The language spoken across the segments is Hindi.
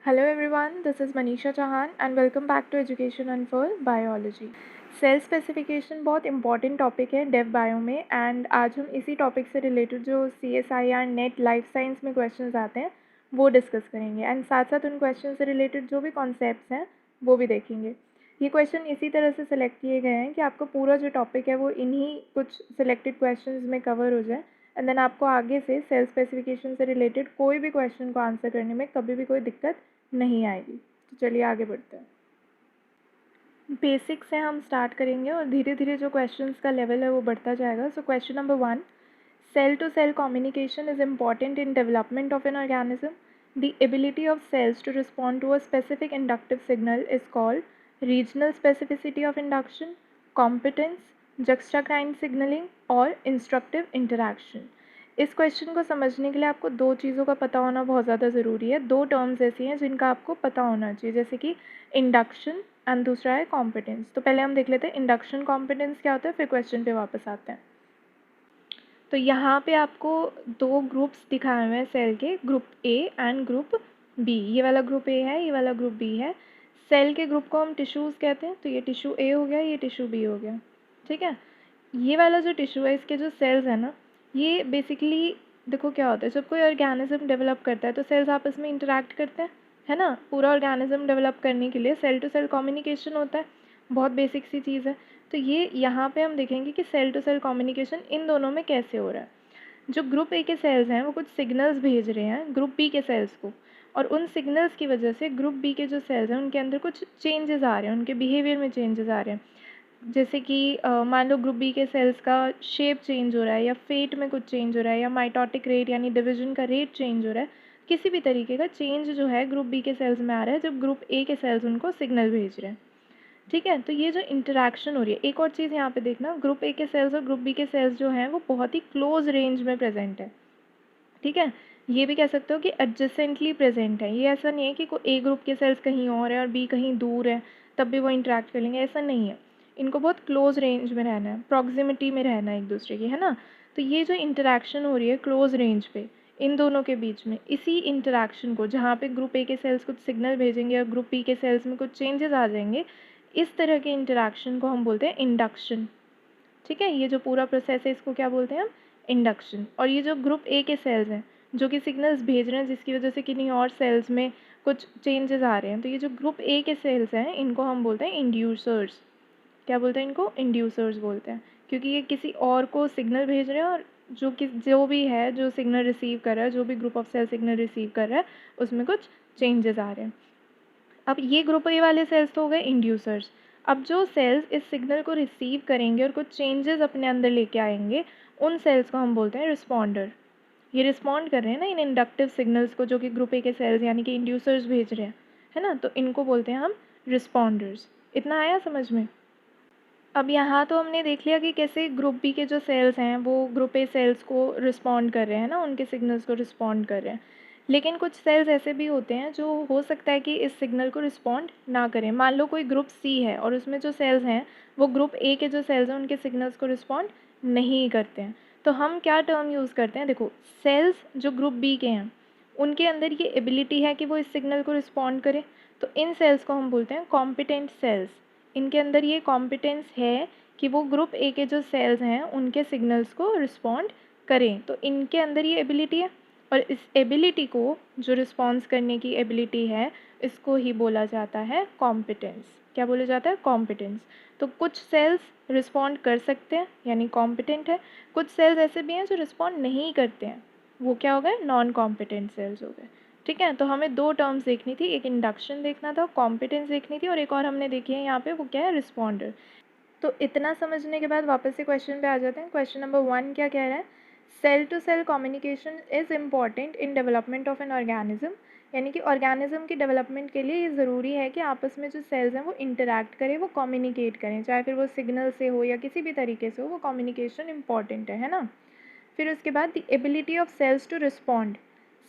Hello everyone, this is Manisha Chauhan and welcome back to Education Unfurlbiology. Cell specification बहुत इंपॉर्टेंट टॉपिक है डेव बायो में एंड आज हम इसी टॉपिक से रिलेटेड जो CSIR नेट लाइफ साइंस में क्वेश्चंस आते हैं वो डिस्कस करेंगे एंड साथ साथ उन क्वेश्चन से रिलेटेड जो भी कॉन्सेप्ट्स हैं वो भी देखेंगे। ये क्वेश्चन इसी तरह से सिलेक्ट किए गए हैं कि आपका पूरा जो टॉपिक है वो इन्हीं कुछ सिलेक्टेड क्वेश्चंस में कवर हो जाए एंड देन आपको आगे से सेल स्पेसिफिकेशन से रिलेटेड कोई भी क्वेश्चन को आंसर करने में कभी भी कोई दिक्कत नहीं आएगी। तो चलिए आगे बढ़ते हैं। बेसिक से हम स्टार्ट करेंगे और धीरे धीरे जो क्वेश्चंस का लेवल है वो बढ़ता जाएगा। So question number 1, cell to cell communication is important in development of an organism. The ability of cells to respond to a specific inductive signal is called regional specificity of induction, competence, juxtacrine signaling और instructive interaction. इस क्वेश्चन को समझने के लिए आपको दो चीज़ों का पता होना बहुत ज़्यादा ज़रूरी है। दो टर्म्स ऐसी हैं जिनका आपको पता होना चाहिए, जैसे कि इंडक्शन एंड दूसरा है कॉम्पिटेंस। तो पहले हम देख लेते हैं इंडक्शन कॉम्पिटेंस क्या होता है, फिर क्वेश्चन पे वापस आते हैं। तो यहाँ पे आपको दो ग्रुप्स दिखाए हुए हैं सेल के, group A and group B. ये वाला ग्रुप ए है, ये वाला ग्रुप बी है। सेल के ग्रुप को हम टिश्यूज़ कहते हैं, तो ये टिश्यू ए हो गया, ये टिश्यू बी हो गया, ठीक है। ये वाला जो टिश्यू है इसके जो सेल्स है ना, ये बेसिकली देखो क्या होता है, जब कोई ऑर्गेनिज्म डेवलप करता है तो सेल्स आपस में इंटरेक्ट करते हैं, है ना। पूरा ऑर्गेनिज्म डेवलप करने के लिए सेल टू सेल कम्युनिकेशन होता है, बहुत बेसिक सी चीज़ है। तो ये यहाँ पे हम देखेंगे कि सेल टू सेल कम्युनिकेशन इन दोनों में कैसे हो रहा है। जो ग्रुप ए के सेल्स हैं वो कुछ सिग्नल्स भेज रहे हैं ग्रुप बी के सेल्स को, और उन सिग्नल्स की वजह से ग्रुप बी के जो सेल्स हैं उनके अंदर कुछ चेंजेस आ रहे हैं, उनके बिहेवियर में चेंजेस आ रहे हैं। जैसे कि मान लो ग्रुप बी के सेल्स का शेप चेंज हो रहा है, या फेट में कुछ चेंज हो रहा है, या माइटोटिक रेट यानी डिवीजन का रेट चेंज हो रहा है। किसी भी तरीके का चेंज जो है ग्रुप बी के सेल्स में आ रहा है जब ग्रुप ए के सेल्स उनको सिग्नल भेज रहे हैं, ठीक है। तो ये जो इंटरेक्शन हो रही है, एक और चीज़ यहाँ पे देखना, ग्रुप ए के सेल्स और ग्रुप बी के सेल्स जो हैं वो बहुत ही क्लोज रेंज में प्रेजेंट है, ठीक है। ये भी कह सकते हो कि एडजेसेंटली प्रेजेंट है। ये ऐसा नहीं है कि कोई ए ग्रुप के सेल्स कहीं और है और बी कहीं दूर है तब भी वो इंटरेक्ट कर लेंगे, ऐसा नहीं है। इनको बहुत क्लोज रेंज में रहना है, प्रॉक्सिमिटी में रहना है एक दूसरे की, है ना। तो ये जो इंटरेक्शन हो रही है क्लोज रेंज पे इन दोनों के बीच में, इसी इंटरेक्शन को जहाँ पे ग्रुप ए के सेल्स कुछ सिग्नल भेजेंगे और ग्रुप बी के सेल्स में कुछ चेंजेस आ जाएंगे, इस तरह के इंटरेक्शन को हम बोलते हैं इंडक्शन, ठीक है। ये जो पूरा प्रोसेस है इसको क्या बोलते हैं हम, इंडक्शन। और ये जो ग्रुप ए के सेल्स हैं जो कि सिग्नल्स भेज रहे हैं जिसकी वजह से किन्हीं और सेल्स में कुछ चेंजेस आ रहे हैं, तो ये जो ग्रुप ए के सेल्स हैं इनको हम बोलते हैं इंड्यूसर्स। क्या बोलते हैं इनको, इंड्यूसर्स बोलते हैं, क्योंकि ये किसी और को सिग्नल भेज रहे हैं और जो भी है जो सिग्नल रिसीव कर रहा है, जो भी group of cell signal receive कर रहा है उसमें कुछ चेंजेस आ रहे हैं। अब ये ग्रुप ए वाले सेल्स तो हो गए इंड्यूसर्स। अब जो सेल्स इस सिग्नल को रिसीव करेंगे और कुछ चेंजेस अपने अंदर लेके आएंगे, उन सेल्स को हम बोलते हैं रिस्पॉन्डर। ये रिस्पॉन्ड कर रहे हैं ना इन इंडक्टिव सिग्नल्स को जो कि ग्रुप ए के सेल्स यानी कि इंड्यूसर्स भेज रहे हैं, है ना। तो इनको बोलते हैं हम रिस्पॉन्डर्स। इतना आया समझ में। अब यहाँ तो हमने देख लिया कि कैसे ग्रुप बी के जो सेल्स हैं वो ग्रुप ए सेल्स को रिस्पॉन्ड कर रहे हैं ना, उनके सिग्नल्स को रिस्पॉन्ड कर रहे हैं। लेकिन कुछ सेल्स ऐसे भी होते हैं जो हो सकता है कि इस सिग्नल को रिस्पॉन्ड ना करें। मान लो कोई ग्रुप सी है और उसमें जो सेल्स हैं वो ग्रुप ए के जो सेल्स हैं उनके सिग्नल्स को रिस्पॉन्ड नहीं करते हैं, तो हम क्या टर्म यूज़ करते हैं। देखो, सेल्स जो ग्रुप बी के हैं उनके अंदर ये एबिलिटी है कि वो इस सिग्नल को रिस्पॉन्ड करें, तो इन सेल्स को हम बोलते हैं कॉम्पिटेंट सेल्स। इनके अंदर ये कॉम्पिटेंस है कि वो ग्रुप ए के जो सेल्स हैं उनके सिग्नल्स को रिस्पॉन्ड करें, तो इनके अंदर ये एबिलिटी है। और इस एबिलिटी को, जो रिस्पॉन्स करने की एबिलिटी है, इसको ही बोला जाता है कॉम्पिटेंस। क्या बोला जाता है, कॉम्पिटेंस। तो कुछ सेल्स रिस्पॉन्ड कर सकते हैं यानी कॉम्पिटेंट है, कुछ सेल्स ऐसे भी हैं जो रिस्पॉन्ड नहीं करते हैं, वो क्या हो गए, नॉन कॉम्पिटेंट सेल्स हो गए, ठीक है। तो हमें दो टर्म्स देखनी थी, एक इंडक्शन देखना था, कॉम्पिटेंस देखनी थी, और एक और हमने देखी है यहाँ पे, वो क्या है, रिस्पॉन्डर। तो इतना समझने के बाद वापस से क्वेश्चन पे आ जाते हैं। क्वेश्चन नंबर 1 क्या कह रहा है, cell to cell communication is important in development of an organism, यानी कि ऑर्गेनिज्म की डेवलपमेंट के लिए ये ज़रूरी है कि आपस में जो सेल्स हैं वो इंटरैक्ट करें, वो कम्युनिकेट करें, चाहे फिर वो सिग्नल से हो या किसी भी तरीके से हो, वो कम्युनिकेशन इंपॉर्टेंट है ना। फिर उसके बाद the ability of cells to respond,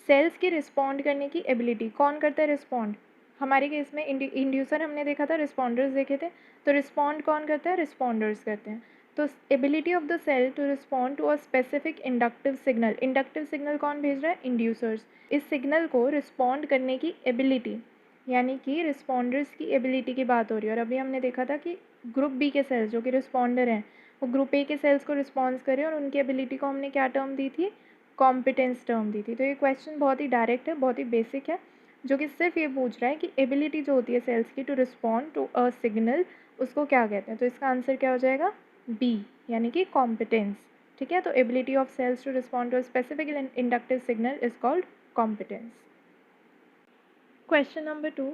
cells की रिस्पॉन्ड करने की एबिलिटी, कौन करता है रिस्पॉन्ड। हमारे केस में इंड्यूसर हमने देखा था, रिस्पॉन्डर्स देखे थे, तो रिस्पॉन्ड कौन करता है, रिस्पॉन्डर्स करते हैं। तो ability of the cell to respond to a specific inductive signal कौन भेज रहा है? इंड्यूसर्स। इस सिग्नल को रिस्पॉन्ड करने की एबिलिटी, यानी कि रिस्पॉन्डर्स की एबिलिटी की बात हो रही है। और अभी हमने देखा था कि ग्रुप बी के सेल्स जो कि रिस्पॉन्डर हैं वो ग्रुप ए के सेल्स को रिस्पॉन्स करें और उनकी एबिलिटी को हमने क्या टर्म दी थी? कॉम्पिटेंस टर्म दी थी। तो ये क्वेश्चन बहुत ही डायरेक्ट है, बहुत ही बेसिक है, जो कि सिर्फ ये पूछ रहा है कि एबिलिटी जो होती है सेल्स की to respond to a signal, उसको क्या कहते हैं। तो इसका आंसर क्या हो जाएगा? बी, यानी कि कॉम्पिटेंस। ठीक है, तो ability of cells to respond to a specific inductive signal is called competence. Question number 2.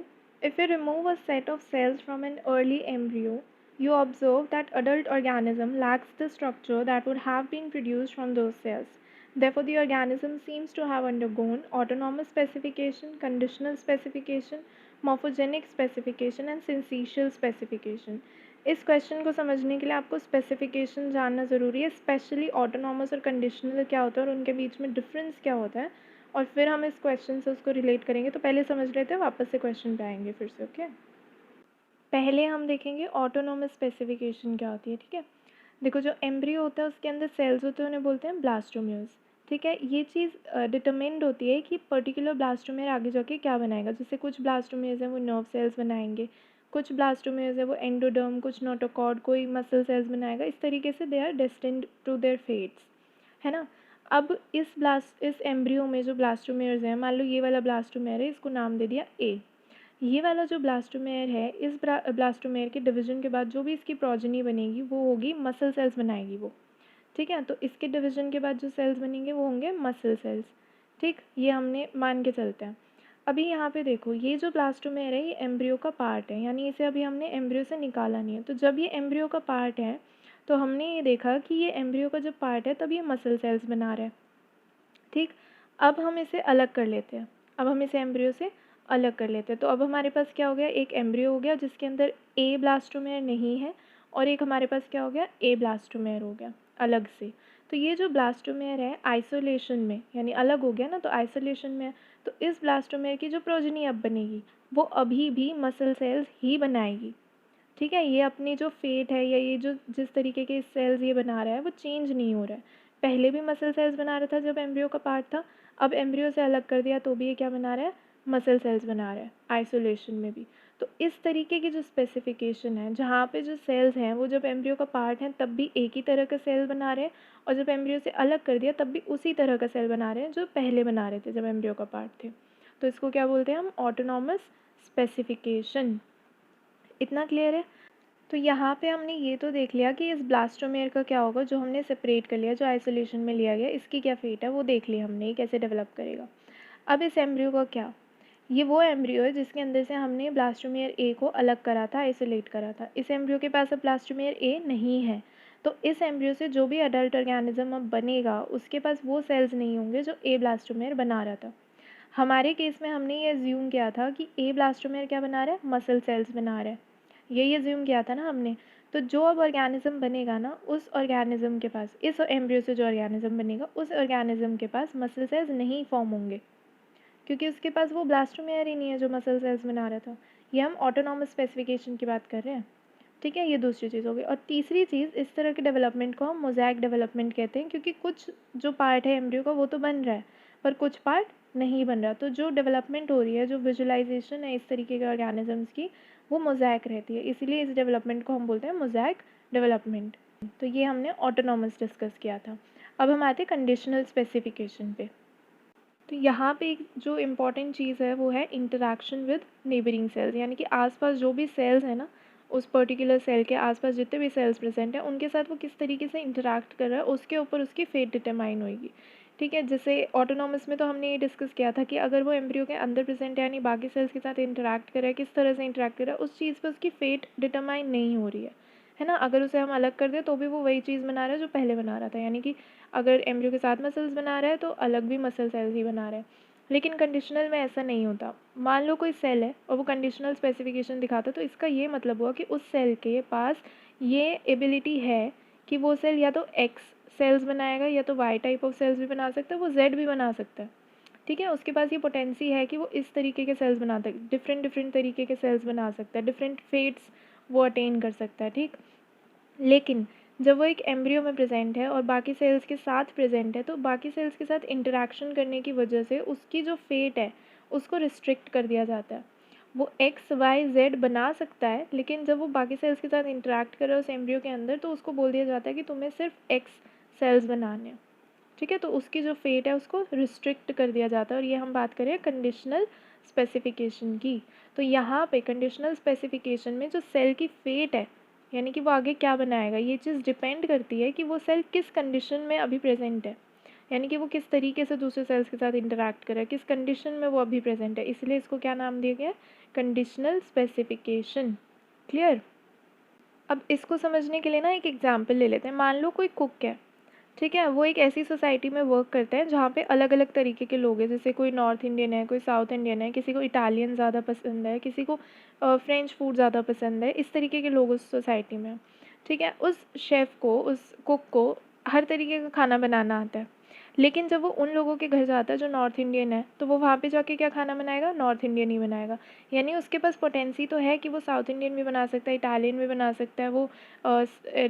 If you remove a set of cells from an early embryo, you observe that adult organism lacks the structure that would have been produced from those cells. Therefore, the organism seems to have undergone autonomous specification, conditional specification, morphogenic specification and syncytial specification. इस क्वेश्चन को समझने के लिए आपको स्पेसिफिकेशन जानना ज़रूरी है, स्पेशली ऑटोनॉमस और कंडीशनल क्या होता है और उनके बीच में डिफरेंस क्या होता है, और फिर हम इस क्वेश्चन से उसको रिलेट करेंगे। तो पहले समझ लेते हैं, वापस से क्वेश्चन पे आएंगे फिर से। ओके, पहले हम देखेंगे ऑटोनोमस स्पेसिफिकेशन क्या होती है। ठीक है, देखो जो एम्ब्रियो होता है उसके अंदर सेल्स होते हैं, उन्हें बोलते हैं ब्लास्टोम्यूल्स। ठीक है, ये चीज़ डिटरमिन्ड होती है कि पर्टिकुलर ब्लास्टोमेयर आगे जाके क्या बनाएगा। जैसे कुछ ब्लास्टोमेयर्स हैं वो नर्व सेल्स बनाएंगे, कुछ ब्लास्टोमेयर्स है वो एंडोडर्म, कुछ नोटोकॉर्ड, कोई मसल सेल्स बनाएगा। इस तरीके से they are destined to their fates, है ना। अब इस एम्ब्रियो में जो ब्लास्टोमेयर्स हैं, मान लो ये वाला ब्लास्टोमेयर है, इसको नाम दे दिया ए। ये वाला जो ब्लास्टोमेयर है, इस ब्लास्टोमेयर के डिवीजन के बाद जो भी इसकी प्रोजेनी बनेगी वो होगी मसल सेल्स बनाएगी वो। ठीक है, तो इसके डिवीजन के बाद जो सेल्स बनेंगे वो होंगे मसल सेल्स। ठीक, ये हमने मान के चलते हैं। अभी यहाँ पे देखो, ये जो ब्लास्टोमेयर है ये एम्ब्रियो का पार्ट है, यानी इसे अभी हमने एम्ब्रियो से निकाला नहीं है। तो जब ये एम्ब्रियो का पार्ट है तो हमने ये देखा कि ये एम्ब्रियो का जब पार्ट है तब ये मसल सेल्स बना रहा है। ठीक, अब हम इसे अलग कर लेते हैं, अब हम इसे एम्ब्रियो से अलग कर लेते हैं। तो अब हमारे पास क्या हो गया? एक एम्ब्रियो हो गया जिसके अंदर ए ब्लास्टोमेयर नहीं है, और एक हमारे पास क्या हो गया? ए ब्लास्टोमेयर हो गया अलग से। तो ये जो ब्लास्टोमेयर है आइसोलेशन में, यानी अलग हो गया ना, तो आइसोलेशन में है। तो इस ब्लास्टोमेयर की जो प्रोजेनी अब बनेगी वो अभी भी मसल सेल्स ही बनाएगी। ठीक है, ये अपनी जो फेट है या ये जो जिस तरीके के सेल्स ये बना रहा है वो चेंज नहीं हो रहा है। पहले भी मसल सेल्स बना रहा था जब एम्ब्रियो का पार्ट था, अब एम्ब्रियो से अलग कर दिया तो भी ये क्या बना रहा है? मसल सेल्स बना रहा है, आइसोलेशन में भी। तो इस तरीके की जो स्पेसिफिकेशन है, जहाँ पे जो सेल्स हैं वो जब एम्ब्रियो का पार्ट हैं तब भी एक ही तरह का सेल बना रहे हैं, और जब एम्ब्रियो से अलग कर दिया तब भी उसी तरह का सेल बना रहे हैं जो पहले बना रहे थे जब एम्ब्रियो का पार्ट थे। तो इसको क्या बोलते हैं हम? Autonomous specification. इतना क्लियर है? तो यहाँ पे हमने ये तो देख लिया कि इस ब्लास्टोमेयर का क्या होगा, जो हमने सेपरेट कर लिया, जो आइसोलेशन में लिया गया, इसकी क्या फेट है वो देख लिया हमने, ये कैसे डेवलप करेगा। अब इस एम्ब्रियो का क्या? ये वो एम्ब्रियो है जिसके अंदर से हमने ब्लास्टोमेयर ए को अलग करा था, आइसोलेट करा था। इस एम्ब्रियो के पास अब ब्लास्टोमेयर ए नहीं है, तो इस एम्ब्रियो से जो भी अडल्ट ऑर्गेनिज्म अब बनेगा उसके पास वो सेल्स नहीं होंगे जो ए ब्लास्टोमेयर बना रहा था। हमारे केस में हमने ये एज्यूम किया था कि ए ब्लास्टोमेयर क्या बना रहा है? मसल सेल्स बना रहा है, यही एज्यूम किया था ना हमने। तो जो अब ऑर्गेनिज्म बनेगा ना, उस ऑर्गेनिज्म के पास, इस एम्ब्रियो से जो ऑर्गेनिज्म बनेगा उस ऑर्गेनिज्म के पास मसल सेल्स नहीं फॉर्म होंगे, क्योंकि उसके पास वो ब्लास्टोमेयर ही नहीं है जो मसल सेल्स बना रहा था। ये हम ऑटोनॉमस स्पेसिफिकेशन की बात कर रहे हैं। ठीक है, ये दूसरी चीज़ हो गई। और तीसरी चीज़, इस तरह के डेवलपमेंट को हम मोज़ैक डेवलपमेंट कहते हैं, क्योंकि कुछ जो पार्ट है एम्ब्रियो का वो तो बन रहा है पर कुछ पार्ट नहीं बन रहा। तो जो डेवलपमेंट हो रही है, जो विजुअलाइजेशन है इस तरीके के ऑर्गेनिजम्स की, वो मोज़ैक रहती है। इसीलिए इस डेवलपमेंट को हम बोलते हैं मोज़ैक डेवलपमेंट। तो ये हमने ऑटोनॉमस डिस्कस किया था। अब हम आते हैं कंडीशनल स्पेसिफिकेशन पे। तो यहाँ पे एक जो इम्पॉर्टेंट चीज़ है वो है इंटरेक्शन विद नेबरिंग सेल्स, यानी कि आसपास जो भी सेल्स हैं ना, उस पर्टिकुलर सेल के आसपास जितने भी सेल्स प्रेजेंट हैं उनके साथ वो किस तरीके से इंटरेक्ट कर रहा है, उसके ऊपर उसकी फेट डिटरमाइन होगी। ठीक है, जैसे ऑटोनॉमस में तो हमने ये डिस्कस किया था कि अगर वो एम्ब्रियो के अंदर प्रेजेंट है यानी बाकी सेल्स के साथ इंटरेक्ट कर रहा है, किस तरह से इंटरेक्ट कर रहा है, उस चीज़ पर उसकी फेट डिटरमाइन नहीं हो रही है ना। अगर उसे हम अलग कर दें तो भी वो वही चीज़ बना रहा है जो पहले बना रहा था, यानी कि अगर एम्ब्रियो के साथ मसल्स बना रहा है तो अलग भी मसल सेल्स ही बना रहा है। लेकिन कंडीशनल में ऐसा नहीं होता। मान लो कोई सेल है और वो कंडीशनल स्पेसिफिकेशन दिखाता है, तो इसका ये मतलब हुआ कि उस सेल के पास ये एबिलिटी है कि वो सेल या तो एक्स सेल्स बनाएगा या तो वाई टाइप ऑफ सेल्स भी बना सकता है, वो जेड भी बना सकता है। ठीक है, उसके पास ये पोटेंसी है कि वो इस तरीके के सेल्स बनाता है, डिफरेंट डिफरेंट तरीके के सेल्स बना सकता है, डिफरेंट फेट्स वो अटेन कर सकता है। ठीक, लेकिन जब वो एक एम्ब्रियो में प्रेजेंट है और बाकी सेल्स के साथ प्रेजेंट है, तो बाकी सेल्स के साथ इंटरेक्शन करने की वजह से उसकी जो फेट है उसको रिस्ट्रिक्ट कर दिया जाता है। वो एक्स वाई जेड बना सकता है, लेकिन जब वो बाकी सेल्स के साथ इंटरेक्ट करे उस एम्ब्रियो के अंदर, तो उसको बोल दिया जाता है कि तुम्हें सिर्फ एक्स सेल्स बनाने हैं। ठीक है, तो उसकी जो फेट है उसको रिस्ट्रिक्ट कर दिया जाता है। और ये हम बात करें कंडीशनल स्पेसिफिकेशन की। तो यहाँ पे कंडीशनल स्पेसिफिकेशन में जो सेल की फेट है, यानी कि वो आगे क्या बनाएगा, ये चीज़ डिपेंड करती है कि वो सेल किस कंडीशन में अभी प्रेजेंट है, यानी कि वो किस तरीके से दूसरे सेल्स के साथ इंटरेक्ट करे, किस कंडीशन में वो अभी प्रेजेंट है। इसलिए इसको क्या नाम दिया गया है, कंडीशनल स्पेसिफिकेशन। क्लियर। अब इसको समझने के लिए ना एक एग्जाम्पल ले लेते हैं। मान लो कोई कुक है, ठीक है, वो एक ऐसी सोसाइटी में वर्क करते हैं जहाँ पे अलग अलग तरीके के लोग हैं। जैसे कोई नॉर्थ इंडियन है, कोई साउथ इंडियन है, किसी को इटालियन ज़्यादा पसंद है, किसी को फ्रेंच फूड ज़्यादा पसंद है। इस तरीके के लोग उस सोसाइटी में हैं। ठीक है, उस शेफ़ को, उस कुक को हर तरीके का खाना बनाना आता है। लेकिन जब वो उन लोगों के घर जाता है जो नॉर्थ इंडियन है, तो वो वहाँ पे जाके क्या खाना बनाएगा, नॉर्थ इंडियन ही बनाएगा। यानी उसके पास पोटेंसी तो है कि वो साउथ इंडियन भी बना सकता है, इटालियन भी बना सकता है, वो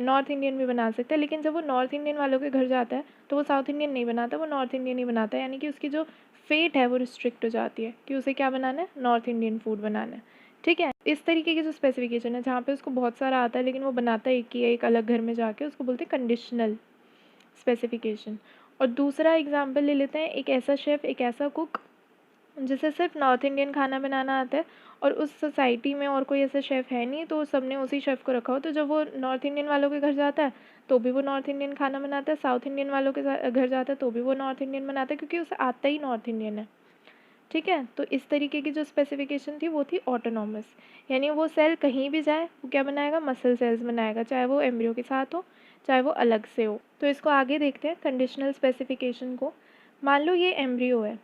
नॉर्थ इंडियन भी बना सकता है। लेकिन जब वो नॉर्थ इंडियन वालों के घर जाता है तो वो साउथ इंडियन नहीं बनाता, वो नॉर्थ इंडियन ही बनाता है। यानी कि उसकी जो फेट है वो रिस्ट्रिक्ट हो जाती है कि उसे क्या बनाना है, नॉर्थ इंडियन फूड बनाना है। ठीक है, इस तरीके की जो स्पेसिफिकेशन है जहाँ पे उसको बहुत सारा आता है लेकिन वो बनाता एक ही है एक अलग घर में जाके, उसको बोलते हैं कंडीशनल स्पेसिफिकेशन। और दूसरा एग्जाम्पल ले लेते हैं, एक ऐसा शेफ़, एक ऐसा कुक जिसे सिर्फ नॉर्थ इंडियन खाना बनाना आता है और उस सोसाइटी में और कोई ऐसा शेफ़ है नहीं, तो सबने उसी शेफ़ को रखा हो। तो जब वो नॉर्थ इंडियन वालों के घर जाता है तो भी वो नॉर्थ इंडियन खाना बनाता है, साउथ इंडियन वालों के घर जाता है तो भी वो नॉर्थ इंडियन बनाता है, क्योंकि उसे आता ही नॉर्थ इंडियन है। ठीक है, तो इस तरीके की जो स्पेसिफिकेशन थी वो थी ऑटोनॉमस। यानी वो सेल कहीं भी जाए वो क्या बनाएगा, मसल सेल्स बनाएगा, चाहे वो एम्ब्रियो के साथ हो चाहे वो अलग से हो। तो इसको आगे देखते हैं कंडीशनल स्पेसिफिकेशन को। मान लो ये एम्ब्रियो है,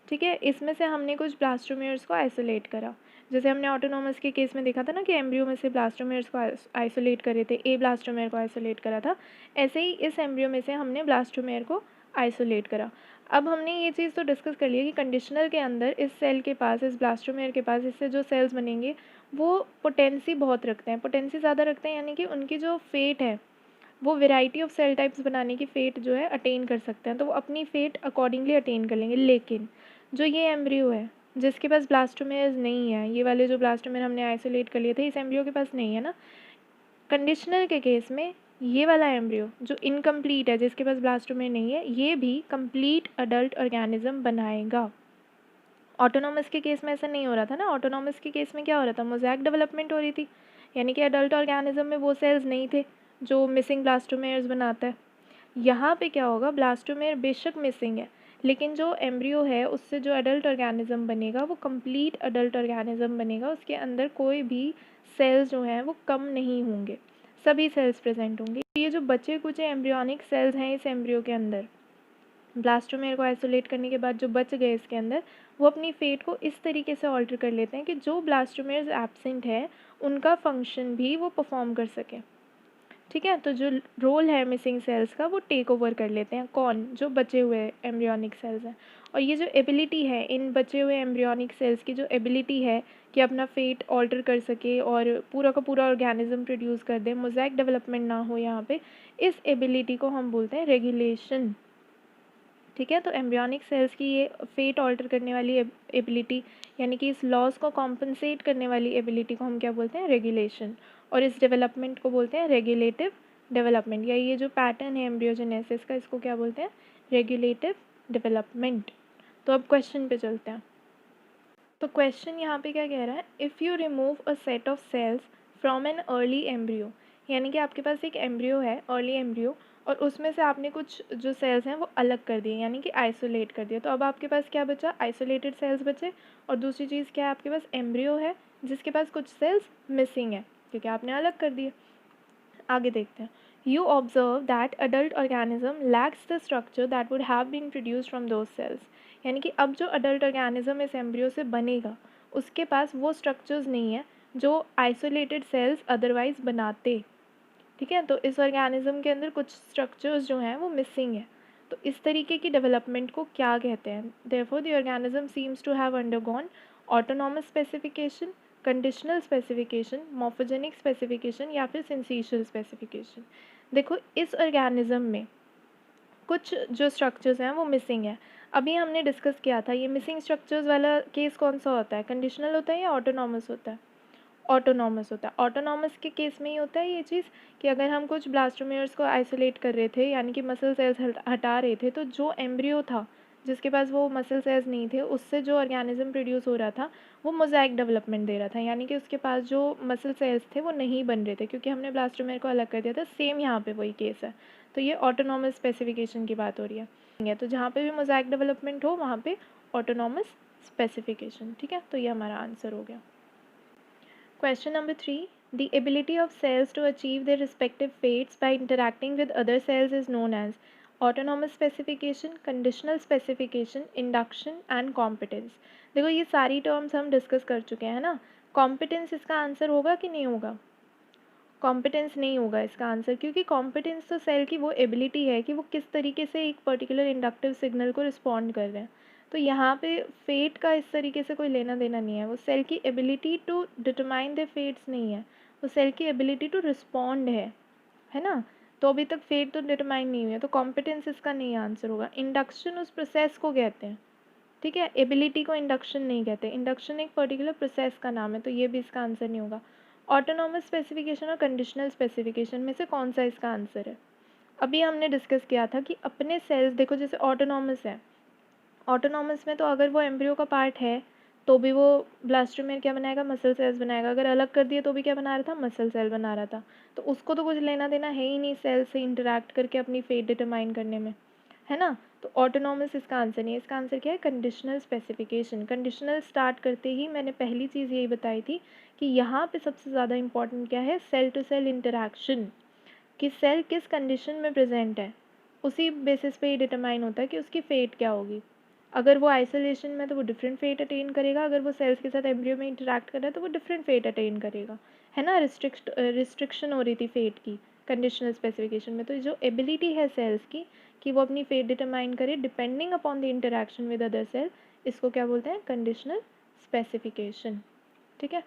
ठीक है, इसमें से हमने कुछ ब्लास्टोमेयर्स को आइसोलेट करा। जैसे हमने ऑटोनॉमस के केस में देखा था ना कि एम्ब्रियो में से ब्लास्टोमेयर्स को आइसोलेट करे थे, ए ब्लास्टोमेयर को आइसोलेट करा था। ऐसे ही इस एम्ब्रियो में से हमने ब्लास्टोमेयर को आइसोलेट करा। अब हमने ये चीज़ तो डिस्कस कर लिया कि कंडीशनल के अंदर इस सेल के पास, इस ब्लास्टोमेयर के पास, इससे जो सेल्स बनेंगे वो पोटेंसी बहुत रखते हैं, पोटेंसी ज़्यादा रखते हैं, यानी कि उनकी जो फेट है वो वेराइटी ऑफ सेल टाइप्स बनाने की फेट जो है अटेन कर सकते हैं, तो वो अपनी फेट अकॉर्डिंगली अटेन कर लेंगे। लेकिन जो ये एम्ब्रियो है जिसके पास ब्लास्टोमेयर्स नहीं है, ये वाले जो ब्लास्टोमेयर हमने आइसोलेट कर लिए थे, इस एम्ब्रियो के पास नहीं है ना, कंडीशनल के केस में ये वाला एम्ब्रियो जो इनकम्प्लीट है, जिसके पास ब्लास्टोमेयर नहीं है, ये भी कंप्लीट अडल्ट ऑर्गेनिज्म बनाएगा। ऑटोनॉमस के केस में ऐसा नहीं हो रहा था ना, ऑटोनॉमस के केस में क्या हो रहा था, मोज़ैक डेवलपमेंट हो रही थी, यानी कि अडल्ट ऑर्गेनिज्म में वो सेल्स नहीं थे जो मिसिंग ब्लास्टोमेयर्स बनाता है। यहाँ पे क्या होगा, ब्लास्टोमेयर बेशक मिसिंग है लेकिन जो एम्ब्रियो है उससे जो अडल्ट ऑर्गेनिज्म बनेगा वो कंप्लीट अडल्ट ऑर्गेनिज्म बनेगा। उसके अंदर कोई भी सेल्स जो हैं वो कम नहीं होंगे, सभी सेल्स प्रेजेंट होंगे। ये जो बचे कुछ एम्ब्रियोनिक सेल्स हैं इस एम्ब्रियो के अंदर, ब्लास्टोमेयर को आइसोलेट करने के बाद जो बच गए इसके अंदर, वो अपनी फेट को इस तरीके से ऑल्टर कर लेते हैं कि जो ब्लास्टोमेयर्स एब्सेंट है उनका फंक्शन भी वो परफॉर्म कर सकें। ठीक है, तो जो रोल है मिसिंग सेल्स का वो टेक ओवर कर लेते हैं, कौन, जो बचे हुए एम्ब्रियोनिक सेल्स हैं। और ये जो एबिलिटी है इन बचे हुए एम्ब्रियोनिक सेल्स की, जो एबिलिटी है कि अपना फेट ऑल्टर कर सके और पूरा का पूरा ऑर्गेनिज्म प्रोड्यूस कर दे, मोज़ैक डेवलपमेंट ना हो यहाँ पे, इस एबिलिटी को हम बोलते हैं रेगुलेशन। ठीक है, तो एम्ब्रियोनिक सेल्स की ये फेट ऑल्टर करने वाली एबिलिटी, यानी कि इस लॉस को कॉम्पनसेट करने वाली एबिलिटी को हम क्या बोलते हैं, रेगुलेशन। और इस डेवलपमेंट को बोलते हैं रेगुलेटिव डेवलपमेंट, या ये जो पैटर्न है एम्ब्रियोजेनेसिस का, इसको क्या बोलते हैं, रेगुलेटिव डेवलपमेंट। तो अब क्वेश्चन पे चलते हैं। तो क्वेश्चन यहाँ पे क्या कह रहा है, if you remove a set of cells from an early embryo, यानी कि आपके पास एक एम्ब्रियो है, अर्ली एम्ब्रियो, और उसमें से आपने कुछ जो सेल्स हैं वो अलग कर दिए, यानी कि आइसोलेट कर दिया। तो अब आपके पास क्या बचा, आइसोलेटेड सेल्स बचे। और दूसरी चीज़ क्या है, आपके पास एम्ब्रियो है जिसके पास कुछ सेल्स मिसिंग है क्योंकि आपने अलग कर दिए। आगे देखते हैं। You observe that adult organism lacks the structure that would have been produced from those cells, यानी कि अब जो अडल्ट ऑर्गेनिज्म इस एम्ब्रियो से बनेगा उसके पास वो स्ट्रक्चर्स नहीं है जो आइसोलेटेड सेल्स अदरवाइज बनाते। ठीक है, तो इस ऑर्गेनिज्म के अंदर कुछ स्ट्रक्चर्स जो हैं वो मिसिंग है। तो इस तरीके की डेवलपमेंट को क्या कहते हैं, therefore the organism seems to have undergone autonomous specification, conditional specification, morphogenic specification या फिर सिंथेसियल स्पेसिफिकेशन। देखो इस ऑर्गेनिज्म में कुछ जो स्ट्रक्चर्स हैं वो मिसिंग है। अभी हमने डिस्कस किया था ये मिसिंग स्ट्रक्चर्स वाला केस कौन सा होता है, कंडीशनल होता है या ऑटोनॉमस होता है? ऑटोनॉमस होता है। ऑटोनॉमस के केस में ही होता है ये चीज़ कि अगर हम कुछ ब्लास्टोमेयर्स को आइसोलेट कर रहे थे यानी कि मसल सेल्स हटा रहे थे, तो जो एम्ब्रियो था जिसके पास वो मसल सेल्स नहीं थे, उससे जो ऑर्गेनिज्म प्रोड्यूस हो रहा था वो मोज़ाइक डेवलपमेंट दे रहा था, यानी कि उसके पास जो मसल सेल्स थे वो नहीं बन रहे थे क्योंकि हमने ब्लास्टोमेयर को अलग कर दिया था। सेम यहाँ पे वही केस है। तो ये ऑटोनॉमस स्पेसिफिकेशन की बात हो रही है। तो जहाँ पे भी मोज़ाइक डेवलपमेंट हो वहाँ पे ऑटोनॉमस स्पेसिफिकेशन। ठीक है, तो ये हमारा आंसर हो गया। Question number 3. The ability of cells to achieve their respective fates by interacting with other cells is known as autonomous specification, conditional specification, induction and competence. देखो ये सारी टर्म्स हम डिस्कस कर चुके हैं ना। कॉम्पिटेंस इसका आंसर होगा कि नहीं होगा? कॉम्पिटेंस नहीं होगा इसका आंसर, क्योंकि कॉम्पिटेंस तो सेल की वो एबिलिटी है कि वो किस तरीके से एक पर्टिकुलर इंडक्टिव सिग्नल को रिस्पॉन्ड कर रहे हैं। तो यहाँ पे फेट का इस तरीके से कोई लेना देना नहीं है। वो सेल की ability to determine the fates नहीं है, वो सेल की एबिलिटी टू रिस्पॉन्ड है ना। तो अभी तक फेट तो डिटरमाइन नहीं हुई है, तो कॉम्पिटेंस इसका नहीं आंसर होगा। इंडक्शन उस प्रोसेस को कहते हैं, ठीक है, एबिलिटी को इंडक्शन नहीं कहते। इंडक्शन एक पर्टिकुलर प्रोसेस का नाम है, तो ये भी इसका आंसर नहीं होगा। ऑटोनॉमस स्पेसिफिकेशन और कंडीशनल स्पेसिफिकेशन में से कौन सा इसका आंसर है? अभी हमने डिस्कस किया था कि अपने सेल्स, देखो जैसे ऑटोनॉमस है, ऑटोनॉमस में तो अगर वो एम्ब्रियो का पार्ट है तो भी वो ब्लास्टोमेयर क्या बनाएगा, मसल सेल्स बनाएगा। अगर अलग कर दिए तो भी क्या बना रहा था, मसल सेल बना रहा था। तो उसको तो कुछ लेना देना है ही नहीं सेल से इंटरैक्ट करके अपनी फेट डिटरमाइन करने में, है ना। तो ऑटोनॉमस इसका आंसर नहीं है। इसका आंसर क्या है, कंडीशनल स्पेसिफिकेशन। कंडीशनल स्टार्ट करते ही मैंने पहली चीज़ यही बताई थी कि यहाँ पे सबसे ज़्यादा इंपॉर्टेंट क्या है, सेल टू सेल इंटरैक्शन, कि सेल किस कंडीशन में प्रेजेंट है, उसी बेसिस पे ही डिटरमाइन होता है कि उसकी फेट क्या होगी। अगर वो आइसोलेशन में तो वो डिफरेंट फेट अटेन करेगा, अगर वो सेल्स के साथ एम्ब्रियो में इंटरैक्ट कर रहा है तो वो डिफरेंट फेट अटेन करेगा, है ना। रिस्ट्रिक्शन हो रही थी फेट की कंडीशनल स्पेसिफिकेशन में। तो जो एबिलिटी है सेल्स की कि वो अपनी फेट डिटरमाइन करे depending upon the interaction with other cell, इसको क्या बोलते हैं, कंडीशनल स्पेसिफिकेशन। ठीक है।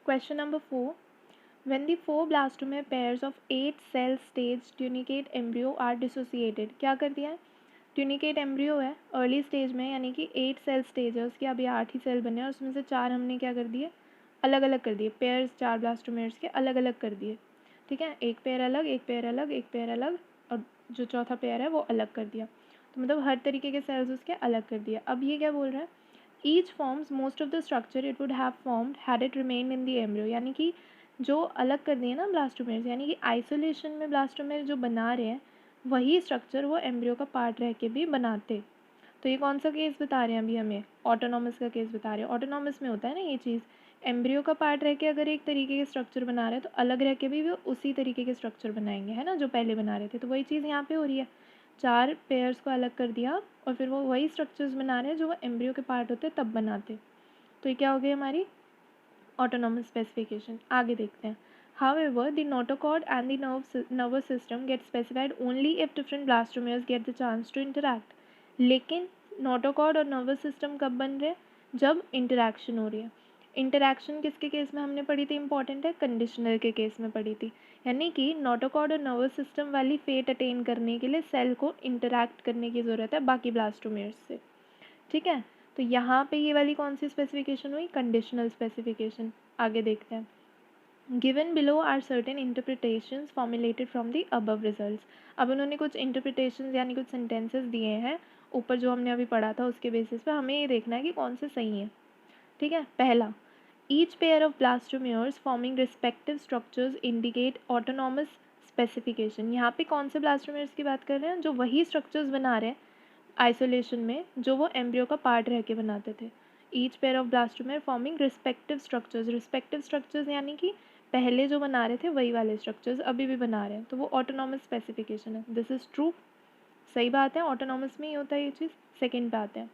Question number 4. When the four blastomere pairs of 8 cell stage tunicate embryo are dissociated, क्या कर दिया है, ट्यूनिकेट एम्ब्रियो है अर्ली स्टेज में, यानी कि 8 सेल स्टेज है उसके, अभी 8 ही सेल बने और उसमें से 4 हमने क्या कर दिए, अलग अलग कर दिए। पेयर्स 4 ब्लास्टोमेयर्स के अलग अलग कर दिए, ठीक है। एक पेयर अलग, एक पेयर अलग, एक पेयर अलग, और जो चौथा पेयर है वो अलग कर दिया। तो मतलब हर तरीके के सेल्स उसके अलग कर दिया। अब ये क्या बोल रहा है, each forms most of the structure it would have formed had it remain in the embryo, यानी कि जो अलग कर दिए ना ब्लास्टोमेयर्स, यानी कि आइसोलेशन में ब्लास्टोमेयर जो बना रहे हैं वही स्ट्रक्चर वो एम्ब्रियो का पार्ट रह के भी बनाते। तो ये कौन सा केस बता रहे हैं अभी हमें, ऑटोनॉमस का केस बता रहे हैं। ऑटोनॉमस में होता है ना ये चीज़, एम्ब्रियो का पार्ट रह के अगर एक तरीके के स्ट्रक्चर बना रहे हैं तो अलग रह के भी वो उसी तरीके के स्ट्रक्चर बनाएंगे, है ना, जो पहले बना रहे थे। तो वही चीज़ यहाँ पे हो रही है, 4 पेयर्स को अलग कर दिया और फिर वो वही स्ट्रक्चर्स बना रहे हैं जो वो एम्ब्रियो के पार्ट होते तब बनाते। तो ये क्या हो गई हमारी ऑटोनॉमस स्पेसिफिकेशन। आगे देखते हैं। However, the notochord and the nervous system get specified only if different blastomeres get the chance to interact. लेकिन नोटोकॉर्ड और नर्वस सिस्टम कब बन रहे हैं, जब इंटरैक्शन हो रही है। इंटरैक्शन किसके केस में हमने पढ़ी थी, इंपॉर्टेंट है, कंडीशनल के केस में पढ़ी थी। यानी कि नोटोकॉर्ड और नर्वस सिस्टम वाली फेट अटेन करने के लिए सेल को इंटरैक्ट करने की ज़रूरत है बाकी ब्लास्टोमेर्स से, ठीक है। तो यहाँ पे ये वाली कौन सी स्पेसिफिकेशन हुई, कंडीशनल स्पेसिफिकेशन। आगे देखते हैं। Given below are certain interpretations formulated from the above results. अब उन्होंने कुछ interpretations यानी कुछ sentences दिए हैं ऊपर जो हमने अभी पढ़ा था उसके बेसिस पे, हमें ये देखना है कि कौन से सही हैं, ठीक है। पहला, each pair of blastomeres forming respective structures indicate autonomous specification. यहाँ पे कौन से blastomeres की बात कर रहे हैं, जो वही structures बना रहे हैं आइसोलेशन में जो वो एम्ब्रियो का पार्ट रह के बनाते थे। Each pair of blastomere forming respective structures, respective structures यानी कि पहले जो बना रहे थे वही वाले स्ट्रक्चर्स अभी भी बना रहे हैं, तो वो ऑटोनॉमस स्पेसिफिकेशन है। दिस इज़ ट्रू, सही बात है, ऑटोनॉमस में ही होता है ये चीज़। सेकेंड पे आते हैं।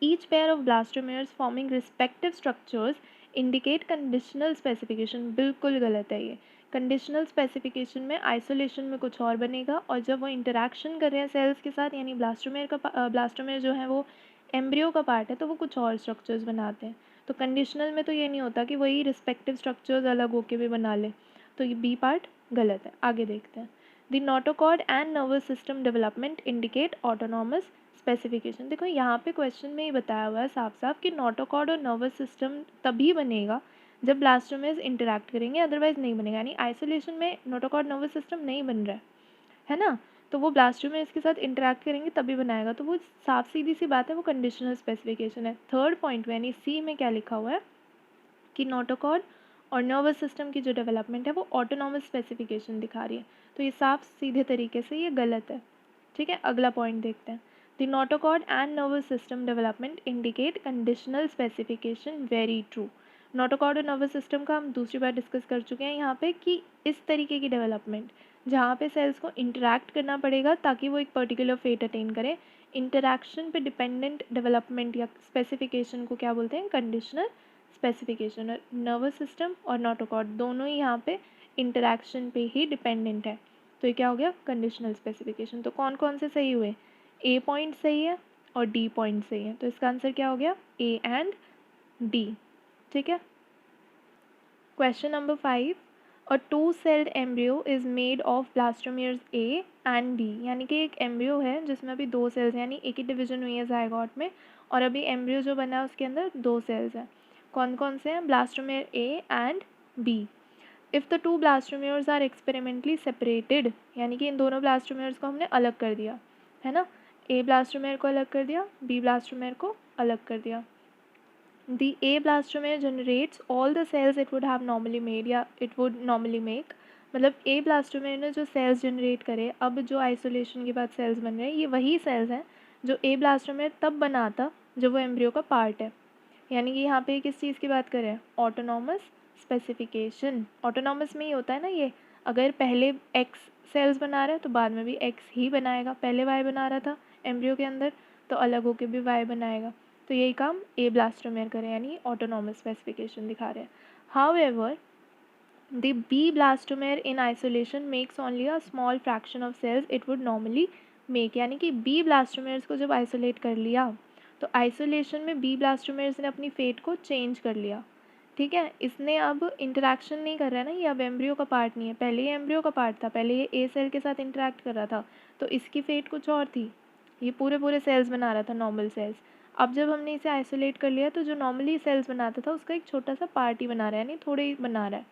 Each pair of blastomeres forming respective structures indicate conditional specification, बिल्कुल गलत है ये। कंडीशनल स्पेसिफिकेशन में आइसोलेशन में कुछ और बनेगा और जब वो इंटरैक्शन कर रहे हैं सेल्स के साथ, यानी ब्लास्टोमेयर जो है वो एम्ब्रियो का पार्ट है, तो वो कुछ और स्ट्रक्चर्स बनाते हैं। तो कंडीशनल में तो ये नहीं होता कि वही रिस्पेक्टिव स्ट्रक्चर्स अलग होके भी बना ले, तो ये बी पार्ट गलत है। आगे देखते हैं। The notochord and nervous system development indicate autonomous specification. देखो यहाँ पे क्वेश्चन में ही बताया हुआ है साफ साफ कि नोटोकॉर्ड और नर्वस सिस्टम तभी बनेगा जब ब्लास्टोमेज इंटरैक्ट करेंगे, अदरवाइज नहीं बनेगा। यानी आइसोलेशन में नोटोकॉर्ड नर्वस सिस्टम नहीं बन रहा है ना, तो वो ब्लास्टोमेज के साथ इंटरैक्ट करेंगे तभी बनाएगा। तो वो साफ सीधी सी बात है, वो कंडीशनल स्पेसिफिकेशन है। थर्ड पॉइंट यानी सी में क्या लिखा हुआ है कि नोटोकॉर्ड और नर्वस सिस्टम की जो डेवलपमेंट है वो ऑटोनॉमस स्पेसिफिकेशन दिखा रही है, तो ये साफ सीधे तरीके से ये गलत है। ठीक है, अगला पॉइंट देखते हैं। The notochord and nervous system development indicate conditional specification, very true. Notochord और नर्वस सिस्टम का हम दूसरी बार डिस्कस कर चुके हैं यहाँ पे कि इस तरीके की डेवलपमेंट जहाँ पे सेल्स को इंटरैक्ट करना पड़ेगा ताकि वो एक पर्टिकुलर फेट अटेन करें, इंटरैक्शन पे डिपेंडेंट डेवलपमेंट या स्पेसिफिकेशन को क्या बोलते हैं, कंडीशनल स्पेसिफिकेशन। और नर्वस सिस्टम और नोटोकॉर्ड दोनों ही यहाँ पे इंटरैक्शन पे ही डिपेंडेंट है, तो ये क्या हो गया, कंडीशनल स्पेसिफिकेशन। तो कौन कौन से सही हुए, ए पॉइंट सही है और डी पॉइंट सही है, तो इसका आंसर क्या हो गया, ए एंड डी। ठीक है, question number 5, a two celled embryo is made of blastomeres A and B. यानी कि एक एम्ब्रियो है जिसमें अभी दो सेल्स, यानी एक ही डिवीजन हुई है जायगोट में, और अभी एम्ब्रियो जो बना है उसके अंदर दो सेल्स हैं। कौन कौन से हैं, blastomere A and B. If the two blastomeres are experimentally separated, यानी कि इन दोनों ब्लास्टोमियर्स को हमने अलग कर दिया है ना, ए ब्लास्टोमियर को अलग कर दिया, बी ब्लास्टोमियर को अलग कर दिया। The A blastomere generates all the cells it would have normally made या it would normally make। मतलब A blastomere ने जो cells generate करे, अब जो isolation के बाद cells बन रहे हैं ये वही cells हैं जो A blastomere तब बनाता जब वो embryo का part है। यानी कि यहाँ पे किस चीज़ की बात करें, autonomous specification। autonomous में ही होता है ना ये, अगर पहले X cells बना रहा है तो बाद में भी X ही बनाएगा। पहले Y बना रहा था embryo के अंदर तो अलग होके भी Y बनाएगा, तो यही काम ए ब्लास्टोमेयर करें, यानी ऑटोनॉमस स्पेसिफिकेशन दिखा रहे हैं। However the B blastomere in isolation makes only a small fraction of cells it would normally make. यानी कि बी ब्लास्टोमेयर्स को जब आइसोलेट कर लिया तो आइसोलेशन में बी ब्लास्टोमेयर्स ने अपनी फेट को चेंज कर लिया। ठीक है, इसने अब इंटरैक्शन नहीं कर रहा है ना, ये अब एम्ब्रियो का पार्ट नहीं है, पहले ये एम्ब्रियो का पार्ट था, पहले ये ए सेल के साथ इंटरैक्ट कर रहा था, तो इसकी फेट कुछ और थी, ये पूरे पूरे सेल्स बना रहा था, नॉर्मल सेल्स। अब जब हमने इसे आइसोलेट कर लिया तो जो नॉर्मली सेल्स बनाता था उसका एक छोटा सा पार्ट ही बना रहा है, यानी थोड़े ही बना रहा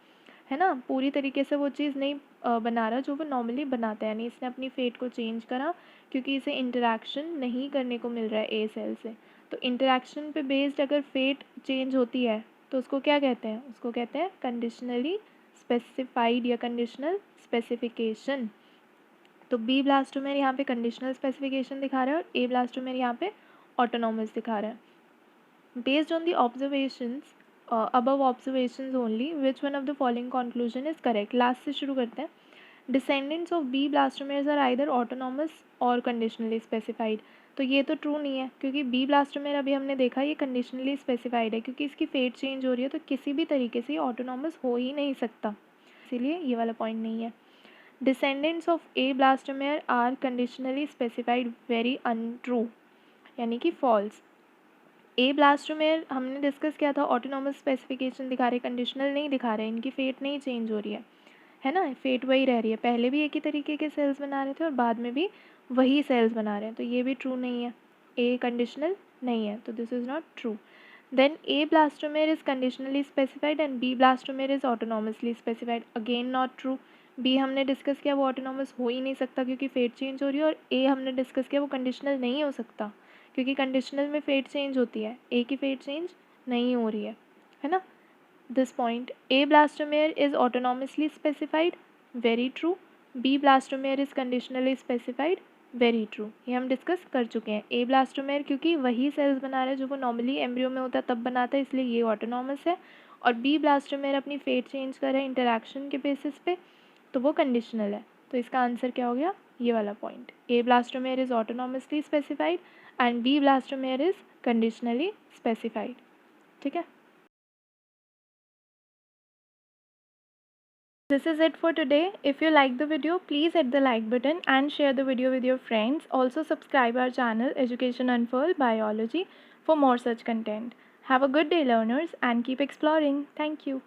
है ना, पूरी तरीके से वो चीज़ नहीं बना रहा जो वो नॉर्मली बनाता है। यानी इसने अपनी फेट को चेंज करा क्योंकि इसे इंटरैक्शन नहीं करने को मिल रहा है ए सेल से। तो इंटरैक्शन पे बेस्ड अगर फेट चेंज होती है तो उसको क्या कहते हैं, उसको कहते हैं कंडीशनली स्पेसिफाइड या कंडीशनल स्पेसिफिकेशन। तो बी ब्लास्टोमेयर यहाँ पे कंडीशनल स्पेसिफिकेशन दिखा रहा है और ए ब्लास्टोमेयर यहाँ पे ऑटोनॉमस दिखा रहा है। Based on the observations above observations only, which one of the following conclusion is correct। Last से शुरू करते हैं। Descendants of B blastomeres are either autonomous और कंडीशनली स्पेसिफाइड। तो ये तो ट्रू नहीं है क्योंकि बी ब्लास्टोमेयर अभी हमने देखा ये कंडीशनली स्पेसिफाइड है, क्योंकि इसकी फेट चेंज हो रही है तो किसी भी तरीके से ये ऑटोनॉमस हो ही नहीं सकता, इसीलिए ये वाला पॉइंट नहीं है। Descendants of A blastomere are conditionally specified, very untrue, यानी कि फॉल्स। ए ब्लास्टोमेयर हमने डिस्कस किया था ऑटोनॉमस स्पेसिफिकेशन दिखा रहे, कंडीशनल नहीं दिखा रहे, इनकी फेट नहीं चेंज हो रही है ना, फेट वही रह रही है, पहले भी एक ही तरीके के सेल्स बना रहे थे और बाद में भी वही सेल्स बना रहे हैं, तो ये भी ट्रू नहीं है, ए कंडीशनल नहीं है, तो this is not true. Then A blastomere is conditionally specified and B blastomere is autonomously specified, again not true. B हमने डिस्कस किया वो ऑटोनॉमस हो ही नहीं सकता क्योंकि फेट चेंज हो रही है, और ए हमने डिस्कस किया वो कंडीशनल नहीं हो सकता क्योंकि कंडीशनल में फेट चेंज होती है, ए की फेट चेंज नहीं हो रही है ना। This point, A blastomere is autonomously specified, very true. B blastomere is conditionally specified, very true. ये हम डिस्कस कर चुके हैं। ए ब्लास्टोमेयर क्योंकि वही सेल्स बना रहे हैं जो वो नॉर्मली एम्ब्रियो में होता है तब बनाता है, इसलिए ये ऑटोनॉमस है, और बी ब्लास्टोमेयर अपनी फेट चेंज कर रहा है इंटरैक्शन के बेसिस पे, तो वो कंडीशनल है। तो इसका आंसर क्या हो गया, ये वाला point, A blastomere is autonomously specified and B blastomer is conditionally specified। ठीक है, this is it for today। If you like the video, please hit the like button and share the video with your friends। Also subscribe our channel Education Unfurl Biology for more such content। Have a good day learners and keep exploring। Thank you।